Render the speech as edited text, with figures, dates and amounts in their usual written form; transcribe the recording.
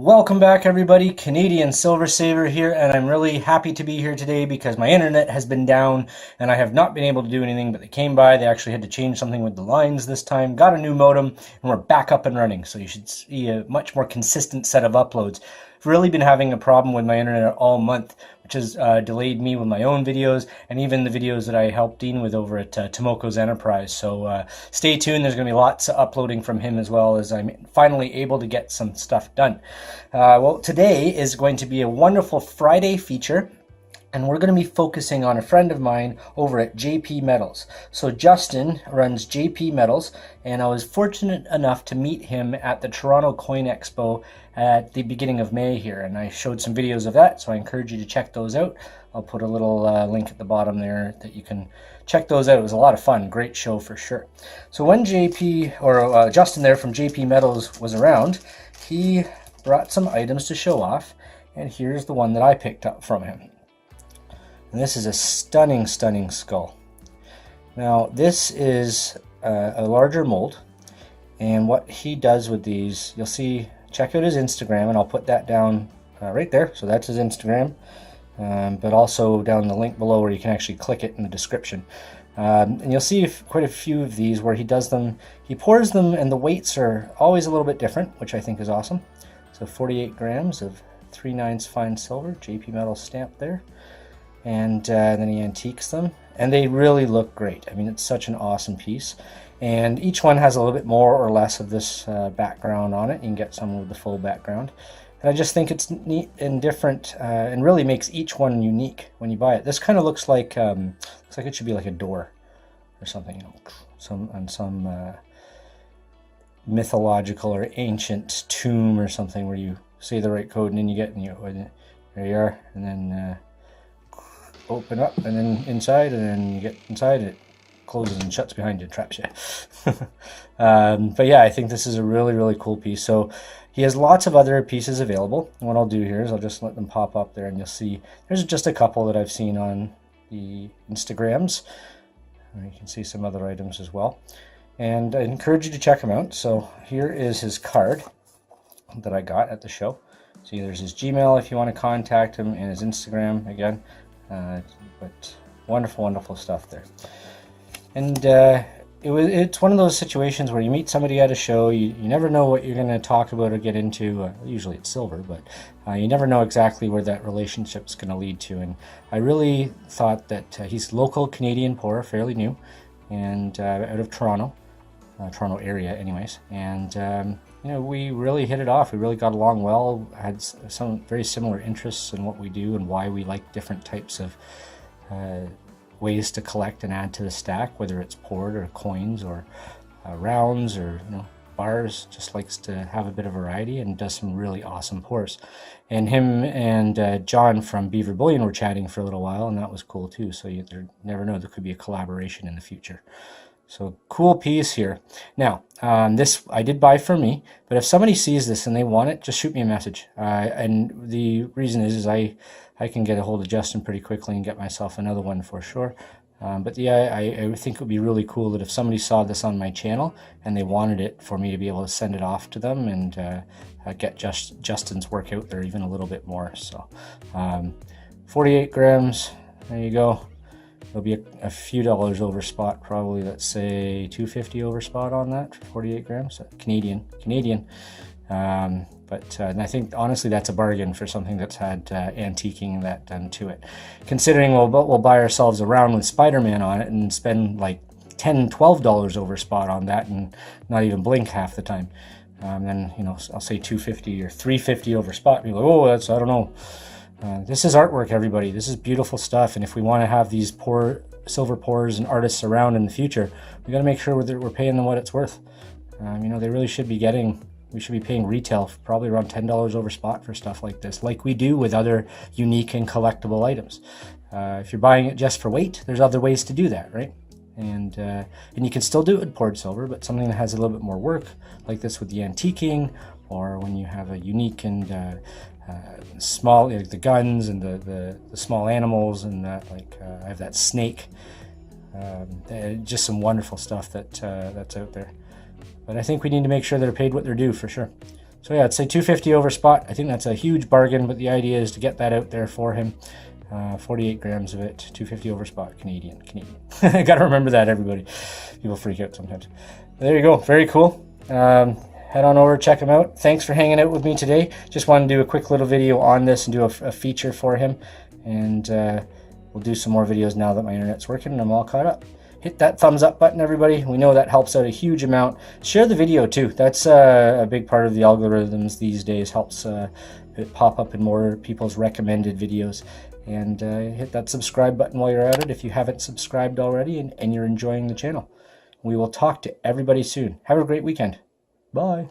Welcome back, everybody. Canadian Silver Saver here, and I'm really happy to be here today because my internet has been down and I have not been able to do anything. But they came by, they actually had to change something with the lines this time, got a new modem, and we're back up and running. So you should see a much more consistent set of uploads. I've really been having a problem with my internet all month, which has delayed me with my own videos and even the videos that I helped Dean with over at Tomoko's Enterprise. So stay tuned. There's going to be lots of uploading from him as well as I'm finally able to get some stuff done. Well, today is going to be a wonderful Friday feature, and we're going to be focusing on a friend of mine over at JP Metals. So Justin runs JP Metals, and I was fortunate enough to meet him at the Toronto Coin Expo at the beginning of May here, and I showed some videos of that, so I encourage you to check those out. I'll put a little link at the bottom there that you can check those out. It was a lot of fun, great show for sure. So when Justin there from JP Metals was around, he brought some items to show off, and here's the one that I picked up from him. And this is a stunning, stunning skull. Now, this is a larger mold, and what he does with these, you'll see, check out his Instagram, and I'll put that down right there. So that's his Instagram, but also down the link below where you can actually click it in the description. And you'll see quite a few of these where he does them, he pours them, and the weights are always a little bit different, which I think is awesome. So 48 grams of 3/9 fine silver, JP Metal stamp there. And then he antiques them, and they really look great. I mean, it's such an awesome piece. And each one has a little bit more or less of this background on it. You can get some with the full background. And I just think it's neat and different, and really makes each one unique when you buy it. This kind of looks like it should be like a door or something, you know, some mythological or ancient tomb or something where you say the right code and then you get, there you are, and then open up, and then inside, and then you get inside, it closes and shuts behind you, traps you. But yeah, I think this is a really, really cool piece. So he has lots of other pieces available, and what I'll do here is I'll just let them pop up there, and you'll see there's just a couple that I've seen on the Instagrams. You can see some other items as well, and I encourage you to check them out. So here is his card that I got at the show. See, there's his Gmail if you want to contact him, and his Instagram again. But wonderful, wonderful stuff there. And it's one of those situations where you meet somebody at a show, you never know what you're going to talk about or get into. Usually it's silver, but you never know exactly where that relationship's going to lead to. And I really thought that he's local Canadian pourer, fairly new, and out of Toronto area anyways. And we really hit it off. We really got along well, had some very similar interests in what we do and why we like different types of ways to collect and add to the stack, whether it's poured or coins or rounds or bars. Just likes to have a bit of variety and does some really awesome pours. And him and John from Beaver Bullion were chatting for a little while, and that was cool too. So you never know, there could be a collaboration in the future. So cool piece here. Now, this I did buy for me, but if somebody sees this and they want it, just shoot me a message. And the reason is I can get a hold of Justin pretty quickly and get myself another one for sure. But yeah, I think it would be really cool that if somebody saw this on my channel and they wanted it, for me to be able to send it off to them and get Justin's work out there even a little bit more. So 48 grams, there you go. It'll be a few dollars over spot, probably, let's say $2.50 over spot on that for 48 grams, Canadian. And I think honestly that's a bargain for something that's had antiquing that done to it. Considering we'll buy ourselves a round with Spider-Man on it and spend like $10, $12 over spot on that and not even blink half the time. Then I'll say $2.50 or $3.50 over spot. People go, oh, I don't know. This is artwork, everybody. This is beautiful stuff, and if we want to have these silver pourers and artists around in the future, we got to make sure we're paying them what it's worth. They really should be we should be paying retail probably around $10 over spot for stuff like this, like we do with other unique and collectible items. If you're buying it just for weight, there's other ways to do that, right? And you can still do it with poured silver, but something that has a little bit more work, like this with the antiquing, or when you have a unique and small, like the guns and the small animals, and that, I have that snake. Just some wonderful stuff that's out there. But I think we need to make sure they're paid what they're due for sure. So yeah, I'd say 250 over spot. I think that's a huge bargain, but the idea is to get that out there for him. 48 grams of it, 250 over spot, Canadian. Gotta remember that, everybody. People freak out sometimes. There you go, very cool. Head on over, check him out. Thanks for hanging out with me today. Just wanted to do a quick little video on this and do a feature for him. And we'll do some more videos now that my internet's working and I'm all caught up. Hit that thumbs up button, everybody. We know that helps out a huge amount. Share the video too. That's a big part of the algorithms these days. Helps it pop up in more people's recommended videos. And hit that subscribe button while you're at it if you haven't subscribed already and you're enjoying the channel. We will talk to everybody soon. Have a great weekend. Bye.